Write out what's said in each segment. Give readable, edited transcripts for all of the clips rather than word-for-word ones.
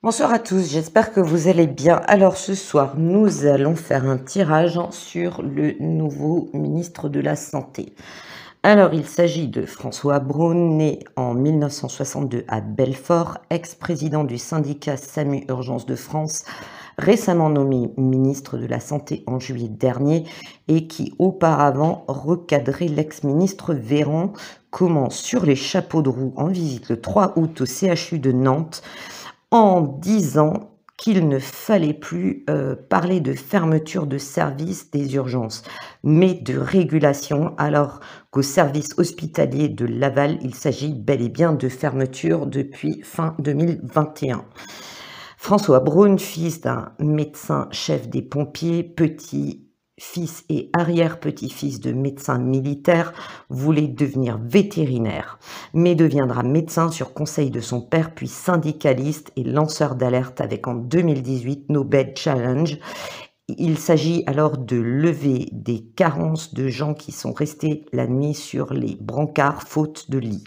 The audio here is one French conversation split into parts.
Bonsoir à tous, j'espère que vous allez bien. Alors ce soir, nous allons faire un tirage sur le nouveau ministre de la Santé. Alors il s'agit de François Braun, né en 1962 à Belfort, ex-président du syndicat SAMU Urgences de France, récemment nommé ministre de la Santé en juillet dernier et qui auparavant recadrait l'ex-ministre Véran, commence sur les chapeaux de roue en visite le 3 août au CHU de Nantes en disant qu'il ne fallait plus parler de fermeture de services des urgences, mais de régulation, alors qu'au service hospitalier de Laval, il s'agit bel et bien de fermeture depuis fin 2021. François Braun, fils d'un médecin chef des pompiers, petit-fils et arrière-petit-fils de médecins militaires, voulait devenir vétérinaire, mais deviendra médecin sur conseil de son père, puis syndicaliste et lanceur d'alerte avec en 2018 No Bed Challenge. Il s'agit alors de lever des carences de gens qui sont restés la nuit sur les brancards faute de lit.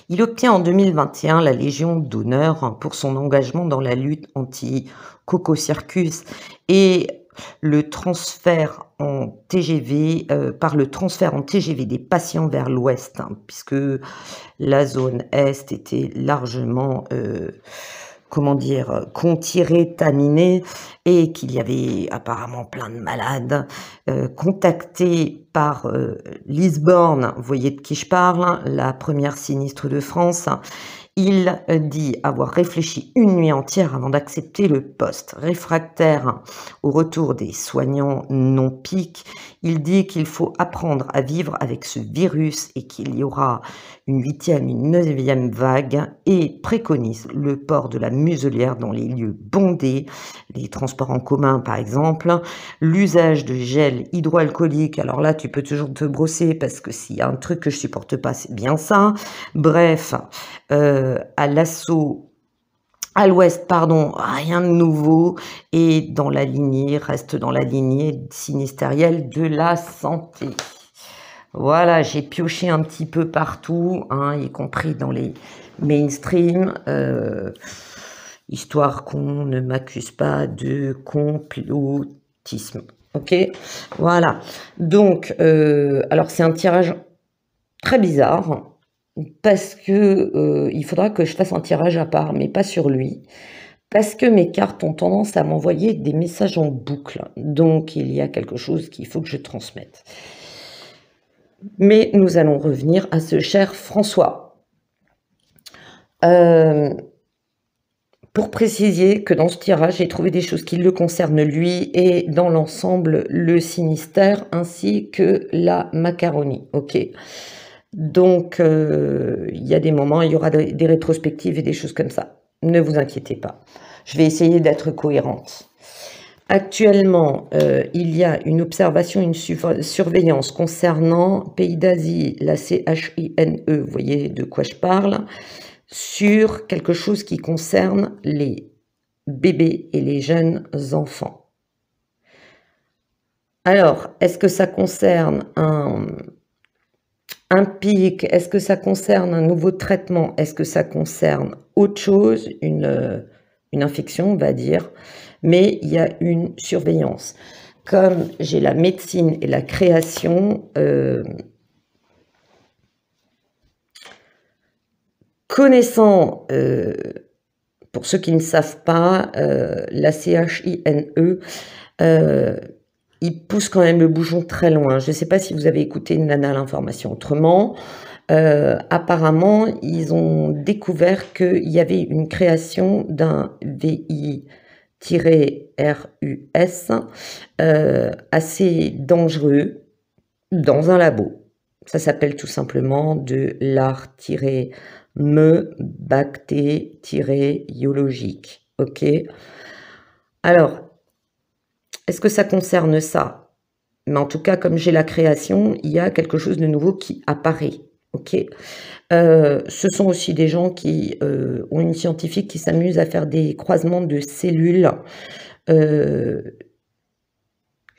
Il obtient en 2021 la Légion d'honneur pour son engagement dans la lutte anti-cococircus et le transfert en TGV, par le transfert en TGV des patients vers l'ouest, puisque la zone est était largement contaminée et qu'il y avait apparemment plein de malades contactés par Lisborne, vous voyez de qui je parle, la première sinistre de France. Il dit avoir réfléchi une nuit entière avant d'accepter le poste. Réfractaire au retour des soignants non piques, il dit qu'il faut apprendre à vivre avec ce virus et qu'il y aura une 8e, une 9e vague et préconise le port de la muselière dans les lieux bondés, les transports en commun par exemple, l'usage de gel hydroalcoolique. Alors là, tu peux toujours te brosser parce que s'il y a un truc que je supporte pas, c'est bien ça. Bref, à l'assaut, à l'ouest, pardon, rien de nouveau et dans la lignée, reste dans la lignée sinistérielle de la santé. Voilà, j'ai pioché un petit peu partout, y compris dans les mainstream, histoire qu'on ne m'accuse pas de complotisme. Ok, voilà. Donc, alors c'est un tirage très bizarre parce que il faudra que je fasse un tirage à part, mais pas sur lui, parce que mes cartes ont tendance à m'envoyer des messages en boucle. Donc, il y a quelque chose qu'il faut que je transmette. Mais nous allons revenir à ce cher François. Pour préciser que dans ce tirage, j'ai trouvé des choses qui le concernent lui et dans l'ensemble le Sinistère ainsi que la macaronie. Ok. Donc, il y a des moments, il y aura des rétrospectives et des choses comme ça. Ne vous inquiétez pas. Je vais essayer d'être cohérente. Actuellement, il y a une observation, une surveillance concernant Pays d'Asie, la CHINE, vous voyez de quoi je parle, sur quelque chose qui concerne les bébés et les jeunes enfants. Alors, est-ce que ça concerne un pic? Est-ce que ça concerne un nouveau traitement? Est-ce que ça concerne autre chose, une infection, on va dire? Mais il y a une surveillance. Comme j'ai la médecine et la création, connaissant, pour ceux qui ne savent pas, la CHINE, il pousse quand même le bouchon très loin. Je ne sais pas si vous avez écouté Nana l'information autrement. Apparemment, ils ont découvert qu'il y avait une création d'un VI-RUS assez dangereux dans un labo. Ça s'appelle tout simplement de l'art-me-bacté-iologique. Ok. Alors, est-ce que ça concerne ça? Mais en tout cas, comme j'ai la création, il y a quelque chose de nouveau qui apparaît. Ok. Ce sont aussi des gens qui ont une scientifique qui s'amuse à faire des croisements de cellules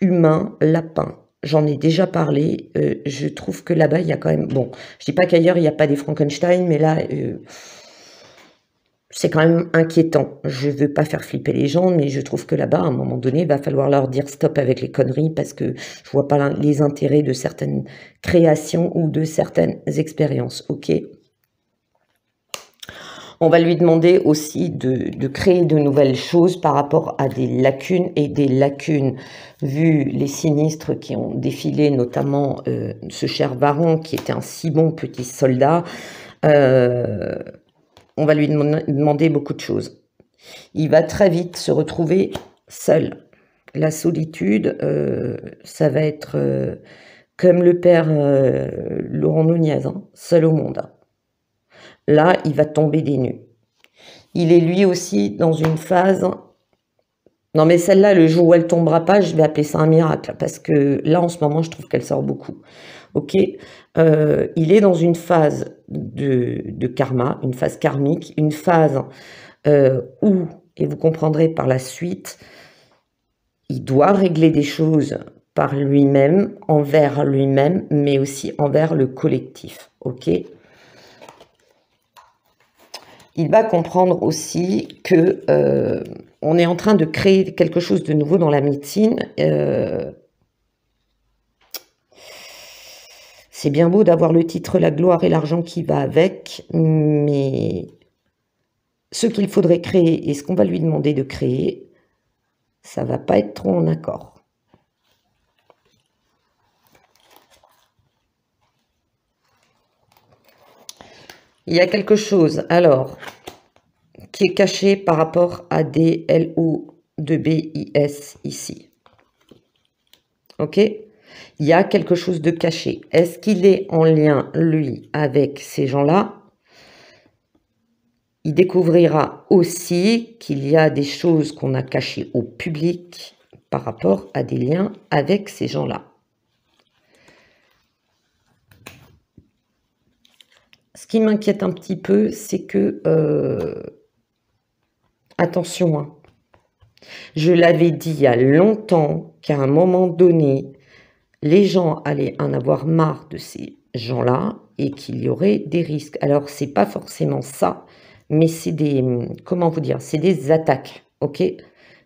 humains, lapins. J'en ai déjà parlé. Je trouve que là-bas, il y a quand même... Bon, je dis pas qu'ailleurs, il n'y a pas des Frankenstein, mais là, c'est quand même inquiétant. Je veux pas faire flipper les gens, mais je trouve que là-bas, à un moment donné, il va falloir leur dire stop avec les conneries parce que je vois pas les intérêts de certaines créations ou de certaines expériences, ok? On va lui demander aussi de créer de nouvelles choses par rapport à des lacunes et des lacunes, vu les sinistres qui ont défilé, notamment ce cher Varon qui était un si bon petit soldat. On va lui demander beaucoup de choses. Il va très vite se retrouver seul. La solitude, ça va être comme le père Laurent Nunez, hein, seul au monde. Là, il va tomber des nues. Il est lui aussi dans une phase... Non mais celle-là, le jour où elle tombera pas, je vais appeler ça un miracle, parce que là, en ce moment, je trouve qu'elle sort beaucoup. Ok, il est dans une phase de karma, une phase karmique, une phase où, et vous comprendrez par la suite, il doit régler des choses par lui-même, envers lui-même, mais aussi envers le collectif, ok? Il va comprendre aussi que on est en train de créer quelque chose de nouveau dans la médecine. C'est bien beau d'avoir le titre, la gloire et l'argent qui va avec, mais ce qu'il faudrait créer et ce qu'on va lui demander de créer, ça va pas être trop en accord. Il y a quelque chose, alors, qui est caché par rapport à des LO2BIS ici. Ok? Il y a quelque chose de caché. Est-ce qu'il est en lien, lui, avec ces gens-là? Il découvrira aussi qu'il y a des choses qu'on a cachées au public par rapport à des liens avec ces gens-là. Ce qui m'inquiète un petit peu, c'est que... attention, hein. Je l'avais dit il y a longtemps qu'à un moment donné, les gens allaient en avoir marre de ces gens-là et qu'il y aurait des risques. Alors, c'est pas forcément ça, mais c'est des... Comment vous dire? C'est des attaques, ok?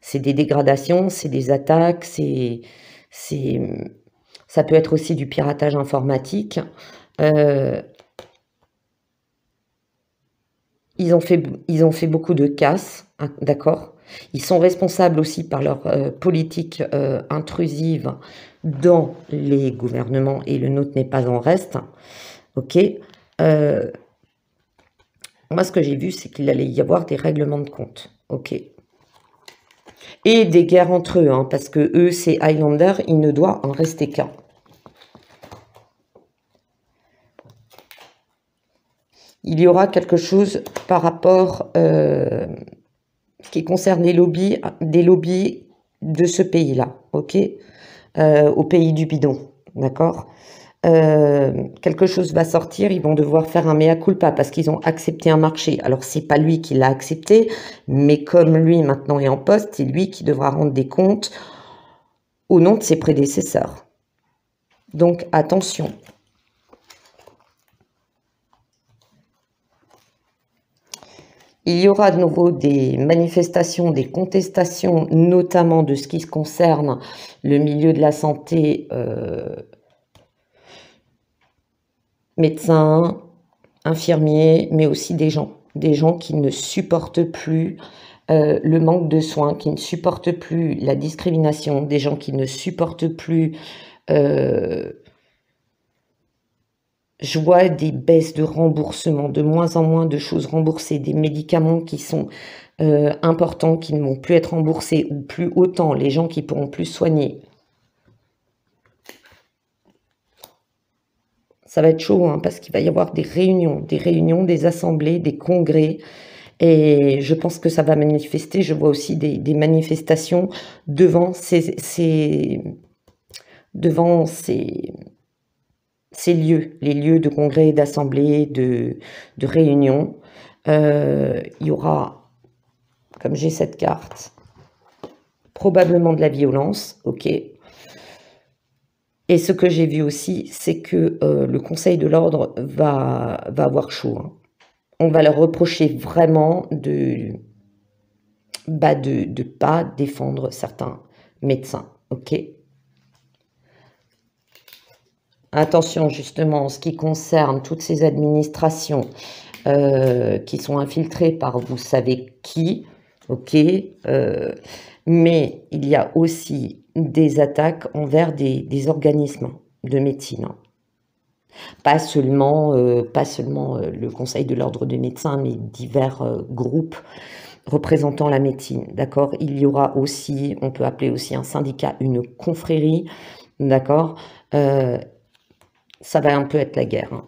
C'est des dégradations, c'est des attaques, ça peut être aussi du piratage informatique. Ils ont fait beaucoup de casse, hein, d'accord? Ils sont responsables aussi par leur politique intrusive dans les gouvernements et le nôtre n'est pas en reste. Ok. Moi, ce que j'ai vu, c'est qu'il allait y avoir des règlements de compte. Ok. Et des guerres entre eux, hein, parce que eux, c'est Highlander, il ne doit en rester qu'un. Il y aura quelque chose par rapport qui concerne des lobbies de ce pays-là, ok, au pays du bidon, d'accord. Quelque chose va sortir, ils vont devoir faire un mea culpa parce qu'ils ont accepté un marché. Alors, c'est pas lui qui l'a accepté, mais comme lui maintenant est en poste, c'est lui qui devra rendre des comptes au nom de ses prédécesseurs. Donc, attention. Il y aura de nouveau des manifestations, des contestations, notamment de ce qui se concerne le milieu de la santé, médecins, infirmiers, mais aussi des gens qui ne supportent plus le manque de soins, qui ne supportent plus la discrimination, des gens qui ne supportent plus... je vois des baisses de remboursement, de moins en moins de choses remboursées, des médicaments qui sont importants, qui ne vont plus être remboursés, ou plus autant, les gens qui pourront plus soigner. Ça va être chaud, hein, parce qu'il va y avoir des réunions, des assemblées, des congrès, et je pense que ça va manifester. Je vois aussi des manifestations devant ces lieux, les lieux de congrès, d'assemblées, de réunions. Il y aura, comme j'ai cette carte, probablement de la violence, ok. Et ce que j'ai vu aussi, c'est que le Conseil de l'ordre va avoir chaud, hein. on va leur reprocher vraiment de ne pas défendre certains médecins, ok? Attention, justement, en ce qui concerne toutes ces administrations qui sont infiltrées par vous savez qui, ok? Mais il y a aussi des attaques envers des organismes de médecine. Pas seulement le Conseil de l'ordre des médecins, mais divers groupes représentant la médecine, d'accord? Il y aura aussi, on peut appeler aussi un syndicat, une confrérie, d'accord? Ça va un peu être la guerre. Hein.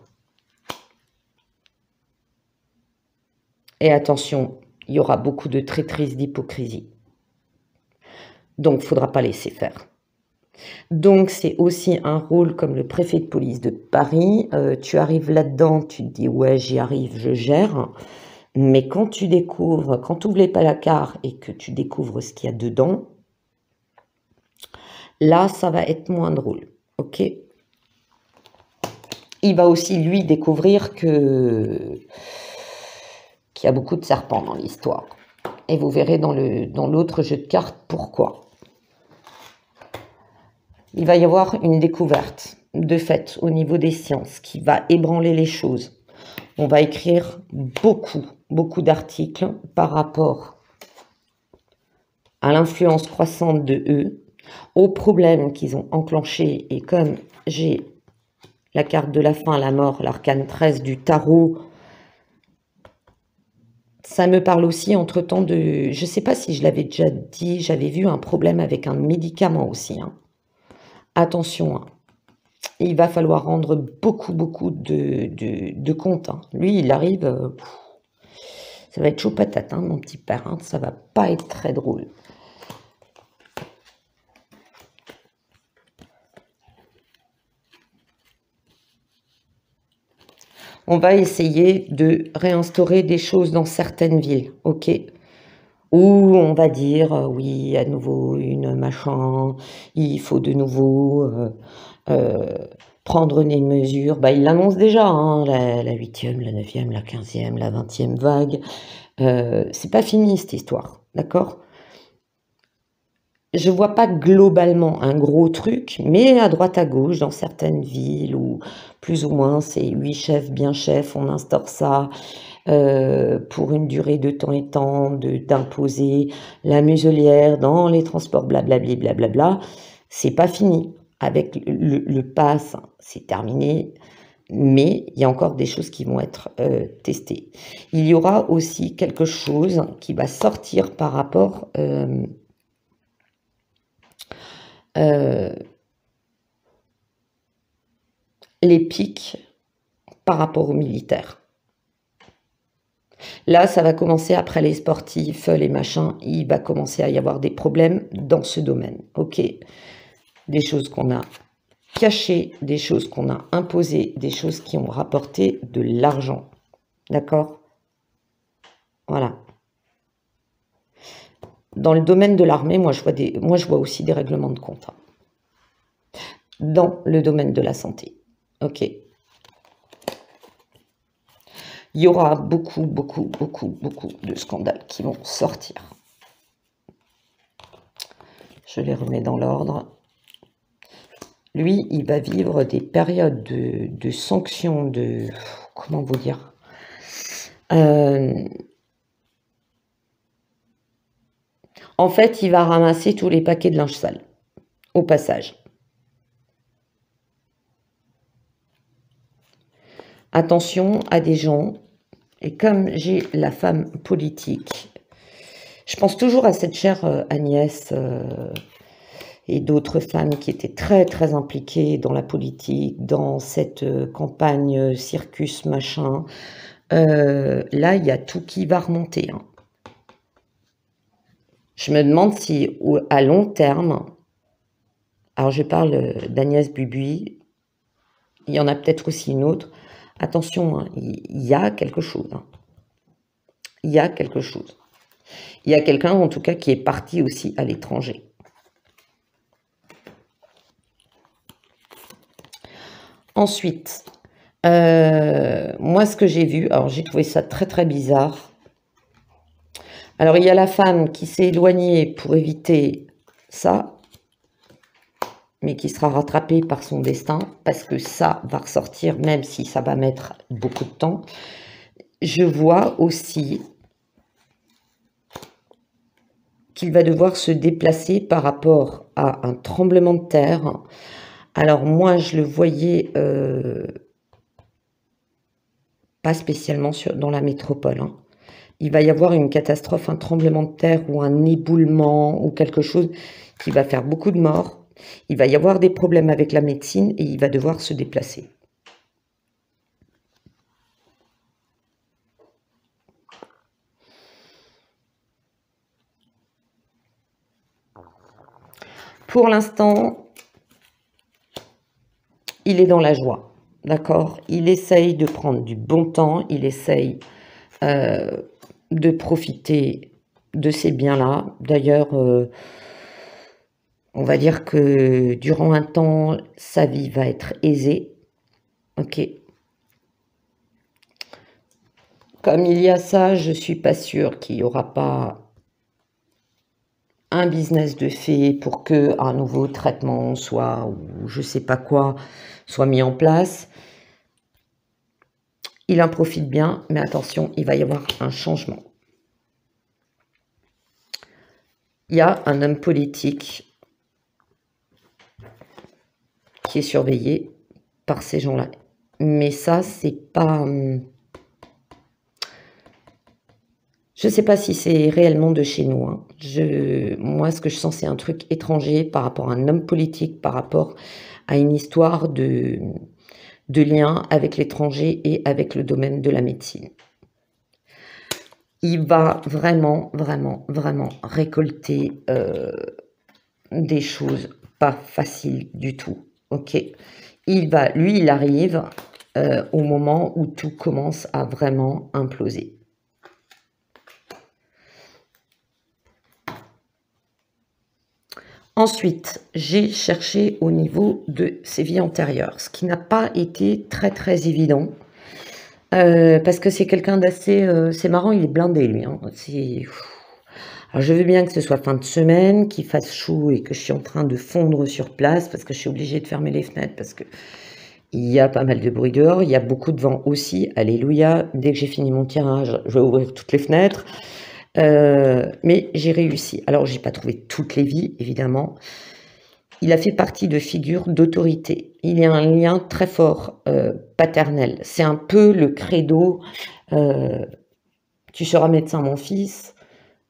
Et attention, il y aura beaucoup de traîtrise, d'hypocrisie. Donc, il ne faudra pas laisser faire. Donc, c'est aussi un rôle comme le préfet de police de Paris. Tu arrives là-dedans, tu te dis, ouais, j'y arrive, je gère. Mais quand tu découvres, quand tu ouvres les placards et que tu découvres ce qu'il y a dedans, là, ça va être moins drôle, ok? Il va aussi, lui, découvrir qu'il y a beaucoup de serpents dans l'histoire. Et vous verrez dans l'autre jeu de cartes pourquoi. Il va y avoir une découverte de fait au niveau des sciences qui va ébranler les choses. On va écrire beaucoup d'articles par rapport à l'influence croissante de eux, aux problèmes qu'ils ont enclenchés. Et comme j'ai la carte de la fin, la mort, l'arcane 13 du tarot, ça me parle aussi entre-temps de... Je ne sais pas si je l'avais déjà dit, j'avais vu un problème avec un médicament aussi. Hein. Attention, hein. Il va falloir rendre beaucoup de comptes. Hein. Lui, il arrive... ça va être chaud patate, hein, mon petit père. Hein. Ça va pas être très drôle. On va essayer de réinstaurer des choses dans certaines villes, ok? Où on va dire, oui, à nouveau, une machin, il faut de nouveau prendre des mesures. Bah, il l'annonce déjà, hein, la 8e, la 9e, la 15e, la 20e vague. C'est pas fini, cette histoire, d'accord? Je vois pas globalement un gros truc, mais à droite à gauche, dans certaines villes, où plus ou moins c'est 8 chefs, bien chefs, on instaure ça pour une durée de temps et temps, d'imposer la muselière dans les transports, blablabli, blablabla. C'est pas fini. Avec le pass, c'est terminé, mais il y a encore des choses qui vont être testées. Il y aura aussi quelque chose qui va sortir par rapport... les pics par rapport aux militaires. Là, ça va commencer après les sportifs, les machins, il va commencer à y avoir des problèmes dans ce domaine, ok? Des choses qu'on a cachées, des choses qu'on a imposées, des choses qui ont rapporté de l'argent, d'accord? Voilà. Dans le domaine de l'armée, moi, je vois aussi des règlements de compte. Hein. Dans le domaine de la santé. Ok. Il y aura beaucoup de scandales qui vont sortir. Je les remets dans l'ordre. Lui, il va vivre des périodes de sanctions, de... Comment vous dire En fait, il va ramasser tous les paquets de linge sale, au passage. Attention à des gens, et comme j'ai la femme politique, je pense toujours à cette chère Agnès et d'autres femmes qui étaient très impliquées dans la politique, dans cette campagne circus machin. Là, il y a tout qui va remonter. Hein. Je me demande si, à long terme, alors je parle d'Agnès Bubuy, il y en a peut-être aussi une autre. Attention, hein, il y a quelque chose. Hein. Il y a quelque chose. Il y a quelqu'un, en tout cas, qui est parti aussi à l'étranger. Ensuite, Moi, ce que j'ai vu, alors j'ai trouvé ça très très bizarre. Alors, il y a la femme qui s'est éloignée pour éviter ça, mais qui sera rattrapée par son destin, parce que ça va ressortir, même si ça va mettre beaucoup de temps. Je vois aussi qu'il va devoir se déplacer par rapport à un tremblement de terre. Alors moi, je le voyais pas spécialement dans la métropole, hein. Il va y avoir une catastrophe, un tremblement de terre ou un éboulement ou quelque chose qui va faire beaucoup de morts. Il va y avoir des problèmes avec la médecine et il va devoir se déplacer. Pour l'instant, il est dans la joie, d'accord? Il essaye de prendre du bon temps, il essaye de profiter de ces biens-là. D'ailleurs, on va dire que durant un temps, sa vie va être aisée, ok? Comme il y a ça, je suis pas sûre qu'il n'y aura pas un business de fait pour que un nouveau traitement soit, ou je sais pas quoi, soit mis en place. Il en profite bien, mais attention, il va y avoir un changement. Il y a un homme politique qui est surveillé par ces gens-là. Mais ça, c'est pas... Je sais pas si c'est réellement de chez nous, hein. Moi, ce que je sens, c'est un truc étranger par rapport à un homme politique, par rapport à une histoire de lien avec l'étranger et avec le domaine de la médecine. Il va vraiment, vraiment, vraiment récolter des choses pas faciles du tout, ok? Lui, il arrive au moment où tout commence à vraiment imploser. Ensuite, j'ai cherché au niveau de ses vies antérieures, ce qui n'a pas été très très évident, parce que c'est quelqu'un d'assez... c'est marrant, il est blindé lui, hein. Alors je veux bien que ce soit fin de semaine, qu'il fasse chaud et que je suis en train de fondre sur place, parce que je suis obligée de fermer les fenêtres, parce que il y a pas mal de bruit dehors, il y a beaucoup de vent aussi, alléluia. Dès que j'ai fini mon tirage, je vais ouvrir toutes les fenêtres. Mais j'ai réussi. Alors, j'ai pas trouvé toutes les vies, évidemment. Il a fait partie de figures d'autorité. Il y a un lien très fort paternel. C'est un peu le credo tu seras médecin, mon fils.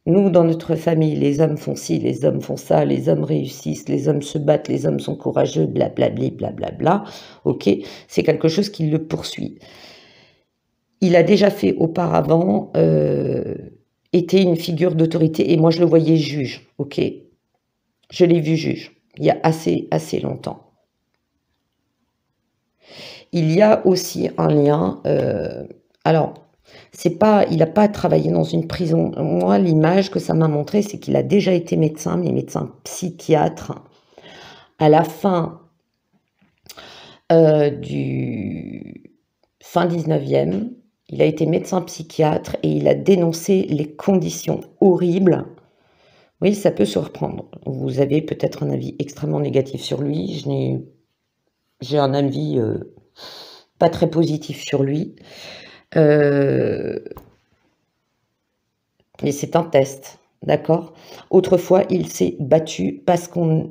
Nous, dans notre famille, les hommes font ci, les hommes font ça, les hommes réussissent, les hommes se battent, les hommes sont courageux, blablabli, blablabla. Ok, c'est quelque chose qui le poursuit. Il a déjà fait auparavant... était une figure d'autorité et moi je le voyais juge, ok? Je l'ai vu juge, il y a assez longtemps. Il y a aussi un lien, alors, il n'a pas travaillé dans une prison. Moi, l'image que ça m'a montré, c'est qu'il a déjà été médecin, mais médecin psychiatre. À la fin du fin 19e, il a été médecin psychiatre et il a dénoncé les conditions horribles. Oui, ça peut surprendre. Vous avez peut-être un avis extrêmement négatif sur lui. J'ai un avis pas très positif sur lui. Mais c'est un test, d'accord? Autrefois, il s'est battu parce qu'on...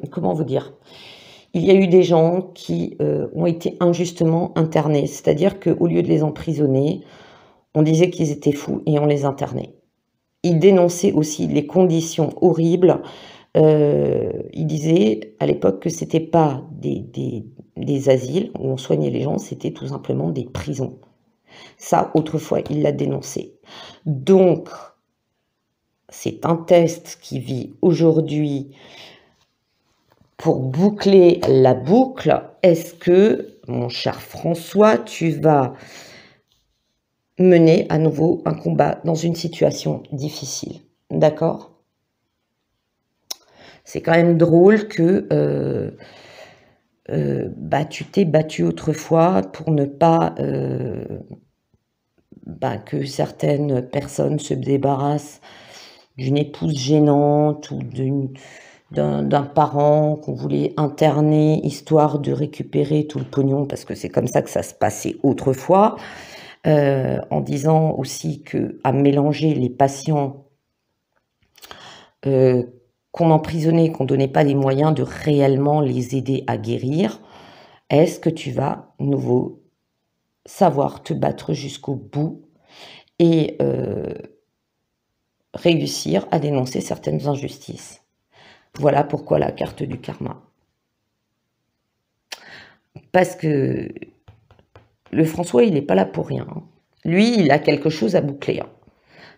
comment vous dire? Il y a eu des gens qui ont été injustement internés. C'est-à-dire qu'au lieu de les emprisonner, on disait qu'ils étaient fous et on les internait. Il dénonçait aussi les conditions horribles. Il disait à l'époque que c'était pas des asiles où on soignait les gens, c'était tout simplement des prisons. Ça, autrefois, il l'a dénoncé. Donc, c'est un test qui vit aujourd'hui pour boucler la boucle. Est-ce que, mon cher François, tu vas mener à nouveau un combat dans une situation difficile? D'accord? C'est quand même drôle que bah, tu t'es battu autrefois pour ne pas que certaines personnes se débarrassent d'une épouse gênante ou d'un parent qu'on voulait interner histoire de récupérer tout le pognon, parce que c'est comme ça que ça se passait autrefois, en disant aussi qu'à mélanger les patients qu'on emprisonnait, qu'on donnait pas les moyens de réellement les aider à guérir. Est-ce que tu vas, nouveau, savoir te battre jusqu'au bout et réussir à dénoncer certaines injustices? Voilà pourquoi la carte du karma. Parce que le François, il n'est pas là pour rien. Lui, il a quelque chose à boucler,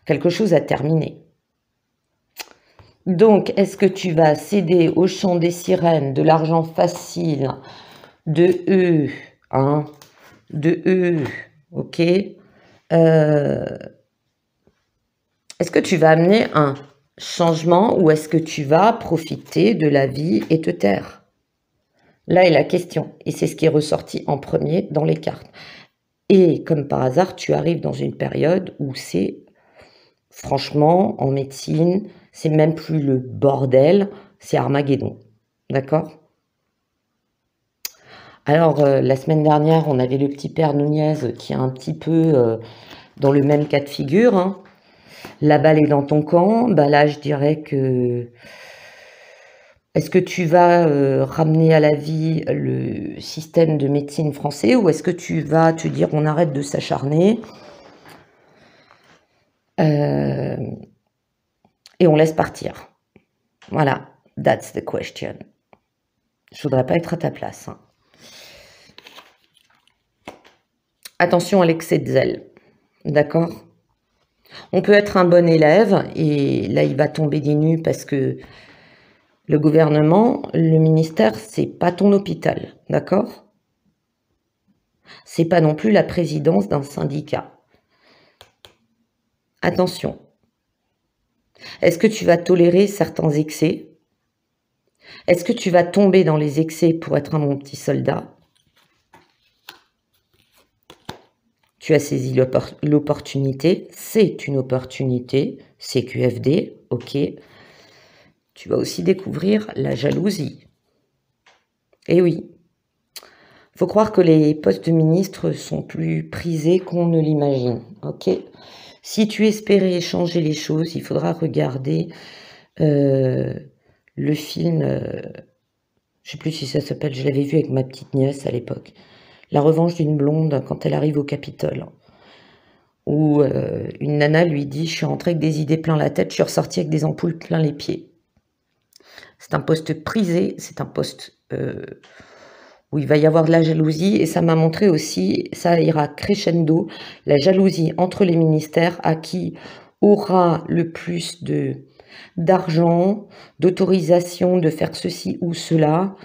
quelque chose à terminer. Donc, est-ce que tu vas céder au chant des sirènes, de l'argent facile, de eux, ok? Est-ce que tu vas amener un changement ou est-ce que tu vas profiter de la vie et te taire? Là est la question, et c'est ce qui est ressorti en premier dans les cartes. Et comme par hasard, tu arrives dans une période où c'est, franchement, en médecine, c'est même plus le bordel, c'est Armageddon. D'accord? Alors, la semaine dernière, on avait le petit père Nunez qui est un petit peu dans le même cas de figure. La balle est dans ton camp. Bah là, je dirais que... Est-ce que tu vas ramener à la vie le système de médecine français ou est-ce que tu vas te dire on arrête de s'acharner et on laisse partir? Voilà, that's the question. Je voudrais pas être à ta place. Attention à l'excès de zèle, d'accord? On peut être un bon élève et là il va tomber des nues parce que le gouvernement, le ministère, c'est pas ton hôpital, d'accord? C'est pas non plus la présidence d'un syndicat. Attention. Est-ce que tu vas tolérer certains excès? Est-ce que tu vas tomber dans les excès pour être un bon petit soldat? Tu as saisi l'opportunité, c'est une opportunité, CQFD, ok. Tu vas aussi découvrir la jalousie. Eh oui, faut croire que les postes de ministre sont plus prisés qu'on ne l'imagine, ok. Si tu espérais changer les choses, il faudra regarder le film, je sais plus si ça s'appelle, je l'avais vu avec ma petite nièce à l'époque, La revanche d'une blonde quand elle arrive au Capitole, où une nana lui dit « Je suis rentrée avec des idées plein la tête, je suis ressortie avec des ampoules plein les pieds ». C'est un poste prisé, c'est un poste où il va y avoir de la jalousie et ça m'a montré aussi, ça ira crescendo, la jalousie entre les ministères à qui aura le plus d'argent, d'autorisation de faire ceci ou cela.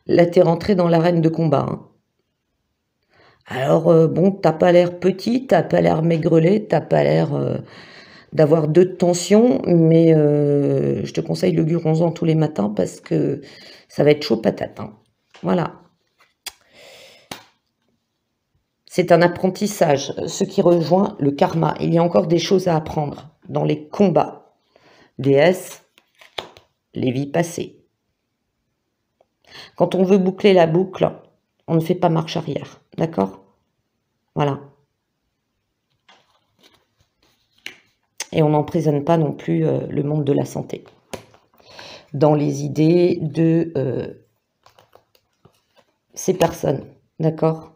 Là, t'es rentré dans l'arène de combat. Alors, bon, t'as pas l'air petit, t'as pas l'air maigrelet, t'as pas l'air d'avoir de tension, mais je te conseille le Guronzan tous les matins parce que ça va être chaud patate. Voilà. C'est un apprentissage, ce qui rejoint le karma. Il y a encore des choses à apprendre dans les combats. Déesse, les vies passées. Quand on veut boucler la boucle, on ne fait pas marche arrière. D'accord? Voilà. Et on n'emprisonne pas non plus le monde de la santé dans les idées de ces personnes. D'accord?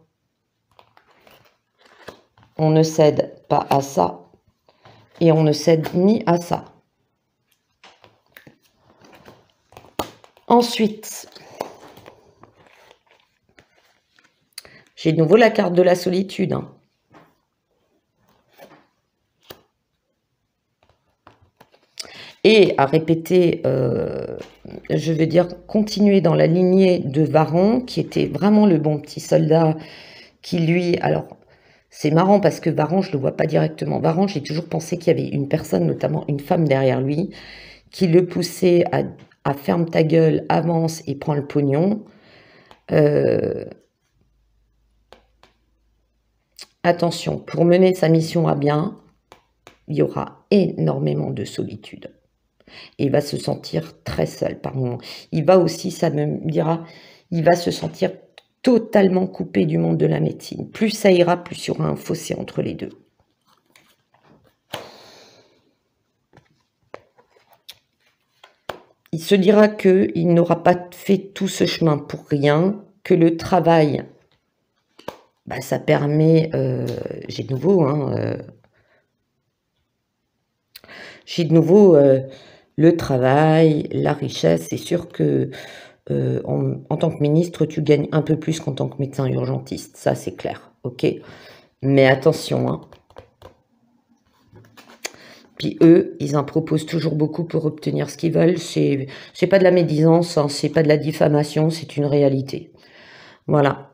On ne cède pas à ça et on ne cède ni à ça. Ensuite, j'ai de nouveau la carte de la solitude. Et à répéter, je veux dire, continuer dans la lignée de Varan, qui était vraiment le bon petit soldat, qui lui, alors, c'est marrant parce que Varan, je ne le vois pas directement. Varan, j'ai toujours pensé qu'il y avait une personne, notamment une femme derrière lui, qui le poussait à ferme ta gueule, avance et prends le pognon. Attention, pour mener sa mission à bien, il y aura énormément de solitude. Et il va se sentir très seul par moments. Il va aussi, ça me dira, il va se sentir totalement coupé du monde de la médecine. Plus ça ira, plus il y aura un fossé entre les deux. Il se dira qu'il n'aura pas fait tout ce chemin pour rien, que le travail, bah, ça permet, j'ai de nouveau le travail, la richesse. C'est sûr que en tant que ministre, tu gagnes un peu plus qu'en tant que médecin urgentiste, ça c'est clair, ok? Mais attention, hein. Puis eux, ils en proposent toujours beaucoup pour obtenir ce qu'ils veulent. C'est pas de la médisance, hein, c'est pas de la diffamation, c'est une réalité. Voilà.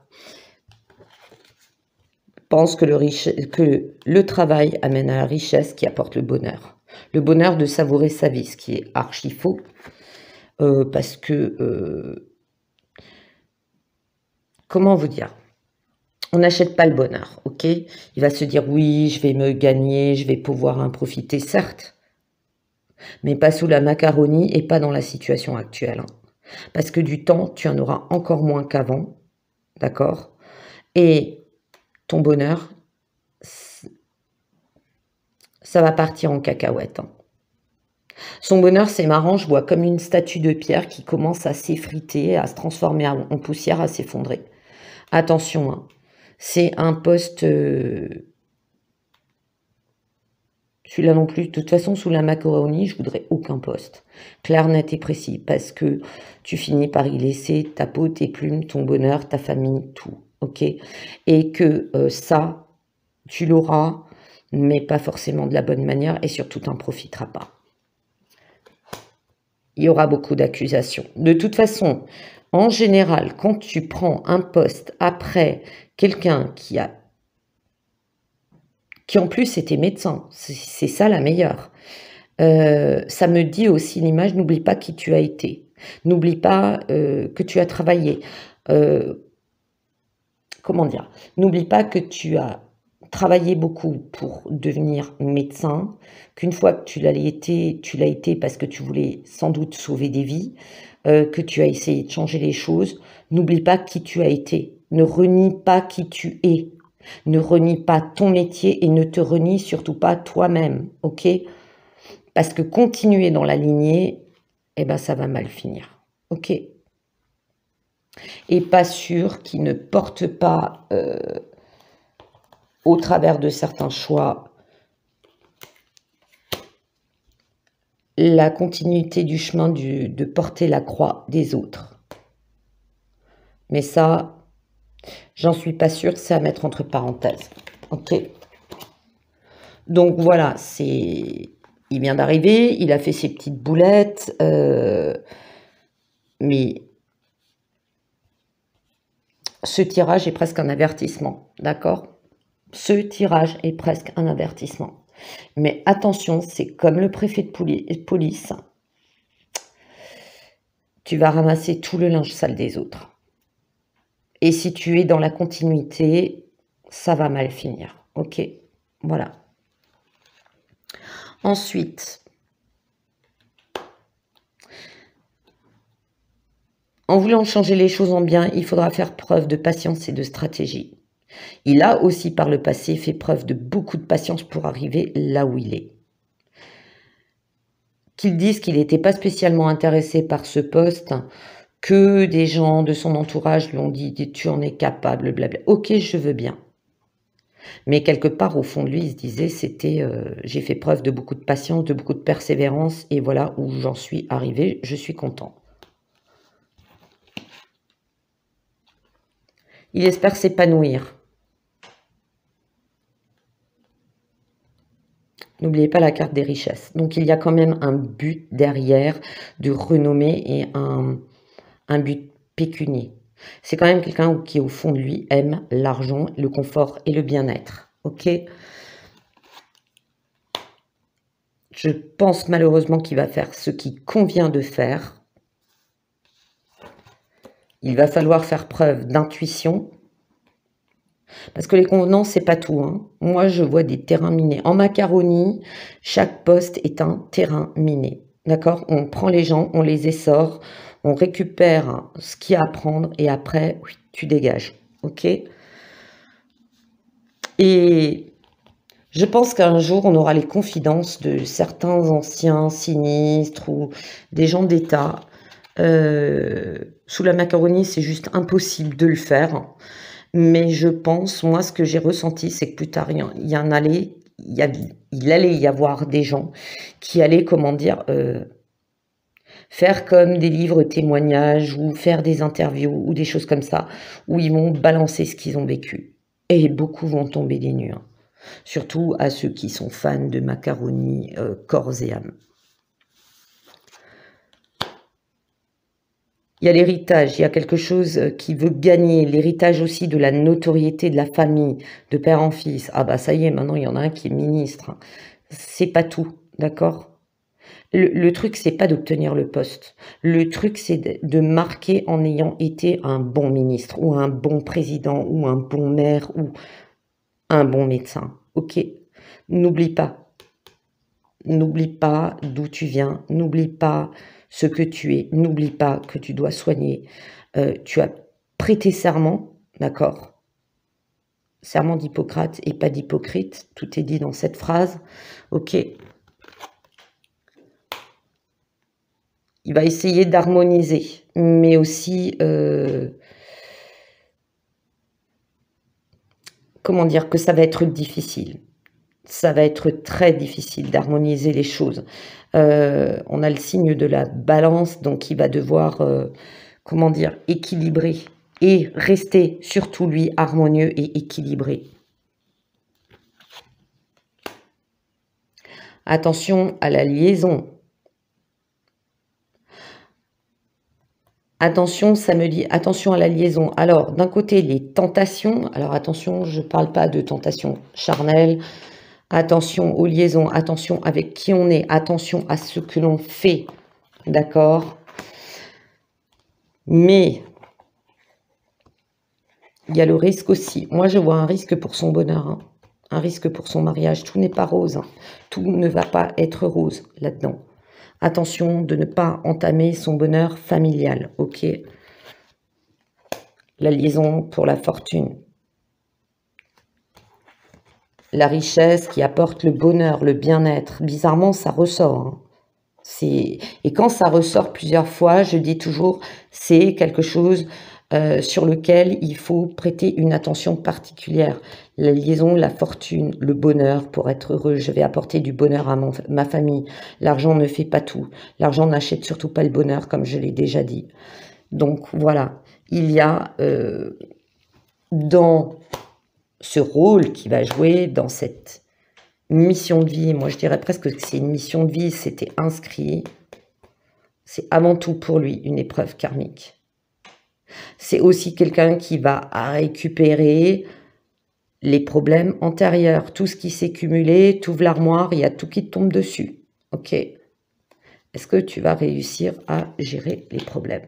Je pense que le travail amène à la richesse qui apporte le bonheur. Le bonheur de savourer sa vie, ce qui est archi faux. Parce que, comment vous dire? On n'achète pas le bonheur, ok? Il va se dire, oui, je vais me gagner, je vais pouvoir en profiter, certes. Mais pas sous la macaroni et pas dans la situation actuelle. Hein. Parce que du temps, tu en auras encore moins qu'avant, d'accord? Et ton bonheur, ça va partir en cacahuète. Hein. Son bonheur, c'est marrant, je vois comme une statue de pierre qui commence à s'effriter, à se transformer en poussière, à s'effondrer. Attention, hein. C'est un poste... Celui-là non plus. De toute façon, sous la macaroni, je voudrais aucun poste. Clair, net et précis. Parce que tu finis par y laisser ta peau, tes plumes, ton bonheur, ta famille, tout. Ok? Et que ça, tu l'auras, mais pas forcément de la bonne manière. Et surtout, tu n'en profiteras pas. Il y aura beaucoup d'accusations. De toute façon, en général, quand tu prends un poste après quelqu'un qui en plus était médecin, c'est ça la meilleure, ça me dit aussi l'image, n'oublie pas qui tu as été, n'oublie pas que tu as travaillé, comment dire, n'oublie pas que tu as travaillé beaucoup pour devenir médecin, qu'une fois que tu l'as été parce que tu voulais sans doute sauver des vies, que tu as essayé de changer les choses. N'oublie pas qui tu as été. Ne renie pas qui tu es. Ne renie pas ton métier et ne te renie surtout pas toi-même, ok? Parce que continuer dans la lignée, eh ben, ça va mal finir, ok? Et pas sûr qu'il ne porte pas... au travers de certains choix, la continuité du chemin de porter la croix des autres. Mais ça, j'en suis pas sûre, c'est à mettre entre parenthèses. Ok. Donc voilà, il vient d'arriver, il a fait ses petites boulettes, mais ce tirage est presque un avertissement, d'accord ? Ce tirage est presque un avertissement. Mais attention, c'est comme le préfet de police. Tu vas ramasser tout le linge sale des autres. Et si tu es dans la continuité, ça va mal finir. Ok, voilà. Ensuite, en voulant changer les choses en bien, il faudra faire preuve de patience et de stratégie. Il a aussi par le passé fait preuve de beaucoup de patience pour arriver là où il est. Qu'il dise qu'il n'était pas spécialement intéressé par ce poste, que des gens de son entourage lui ont dit « tu en es capable, blabla ». Ok, je veux bien. Mais quelque part, au fond de lui, il se disait c'était j'ai fait preuve de beaucoup de patience, de beaucoup de persévérance, et voilà où j'en suis arrivé, je suis content. Il espère s'épanouir. N'oubliez pas la carte des richesses. Donc, il y a quand même un but derrière de renommée et un but pécunier. C'est quand même quelqu'un qui, au fond de lui, aime l'argent, le confort et le bien-être. Ok ? Je pense malheureusement qu'il va faire ce qui convient de faire. Il va falloir faire preuve d'intuition. Parce que les convenances, c'est pas tout, hein. Moi, je vois des terrains minés. En macaroni, chaque poste est un terrain miné. D'accord? On prend les gens, on les essore, on récupère ce qu'il y a à prendre et après, oui, tu dégages. Ok? Et je pense qu'un jour, on aura les confidences de certains anciens sinistres ou des gens d'État. Sous la macaroni, c'est juste impossible de le faire. Mais je pense, moi, ce que j'ai ressenti, c'est que plus tard, il allait y avoir des gens qui allaient, comment dire, faire comme des livres témoignages ou faire des interviews ou des choses comme ça, où ils vont balancer ce qu'ils ont vécu. Et beaucoup vont tomber des nues, hein. Surtout à ceux qui sont fans de macaroni corps et âme. Il y a l'héritage, il y a quelque chose qui veut gagner, l'héritage aussi de la notoriété de la famille, de père en fils. Ah bah ça y est, maintenant il y en a un qui est ministre. C'est pas tout, d'accord? Le truc, c'est pas d'obtenir le poste. Le truc, c'est de marquer en ayant été un bon ministre, ou un bon président, ou un bon maire, ou un bon médecin. Ok? N'oublie pas. N'oublie pas d'où tu viens. N'oublie pas ce que tu es. N'oublie pas que tu dois soigner. Tu as prêté serment, d'accord? Serment d'Hippocrate et pas d'hypocrite. Tout est dit dans cette phrase. Ok. Il va essayer d'harmoniser, mais aussi, comment dire, que ça va être difficile. Ça va être très difficile d'harmoniser les choses. On a le signe de la balance, donc il va devoir, comment dire, équilibrer et rester surtout lui harmonieux et équilibré. Attention à la liaison. Attention, ça me dit attention à la liaison. Alors, d'un côté, les tentations. Alors, attention, je ne parle pas de tentations charnelles. Attention aux liaisons. Attention avec qui on est. Attention à ce que l'on fait. D'accord? Mais, il y a le risque aussi. Moi, je vois un risque pour son bonheur, hein. Un risque pour son mariage. Tout n'est pas rose, hein. Tout ne va pas être rose là-dedans. Attention de ne pas entamer son bonheur familial, ok? La liaison pour la fortune. La richesse qui apporte le bonheur, le bien-être. Bizarrement, ça ressort, hein. Et quand ça ressort plusieurs fois, je dis toujours, c'est quelque chose sur lequel il faut prêter une attention particulière. La liaison, la fortune, le bonheur, pour être heureux, je vais apporter du bonheur à ma famille. L'argent ne fait pas tout. L'argent n'achète surtout pas le bonheur, comme je l'ai déjà dit. Donc voilà, il y a dans ce rôle qu'il va jouer, dans cette mission de vie, moi je dirais presque que c'est une mission de vie, c'était inscrit, c'est avant tout pour lui une épreuve karmique. C'est aussi quelqu'un qui va récupérer les problèmes antérieurs. Tout ce qui s'est cumulé, tu ouvres l'armoire, il y a tout qui te tombe dessus. Ok. Est-ce que tu vas réussir à gérer les problèmes?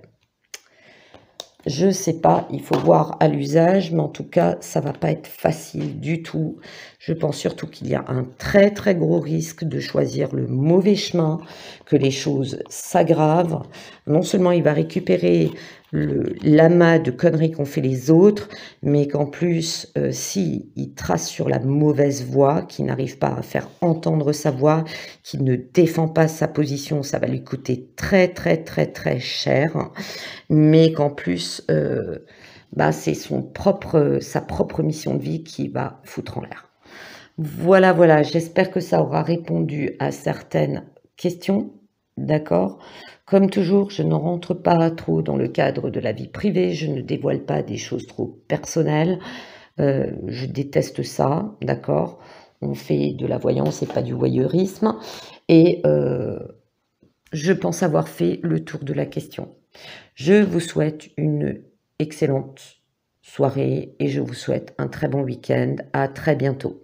Je ne sais pas, il faut voir à l'usage, mais en tout cas, ça ne va pas être facile du tout. Je pense surtout qu'il y a un très très gros risque de choisir le mauvais chemin, que les choses s'aggravent. Non seulement il va récupérer l'amas de conneries qu'ont fait les autres, mais qu'en plus, si il trace sur la mauvaise voie, qui n'arrive pas à faire entendre sa voix, qui ne défend pas sa position, ça va lui coûter très très très très cher, mais qu'en plus, c'est sa propre mission de vie qui va foutre en l'air. Voilà, voilà, j'espère que ça aura répondu à certaines questions, d'accord? Comme toujours, je ne rentre pas trop dans le cadre de la vie privée, je ne dévoile pas des choses trop personnelles, je déteste ça, d'accord? On fait de la voyance et pas du voyeurisme, et je pense avoir fait le tour de la question. Je vous souhaite une excellente soirée et je vous souhaite un très bon week-end. À très bientôt.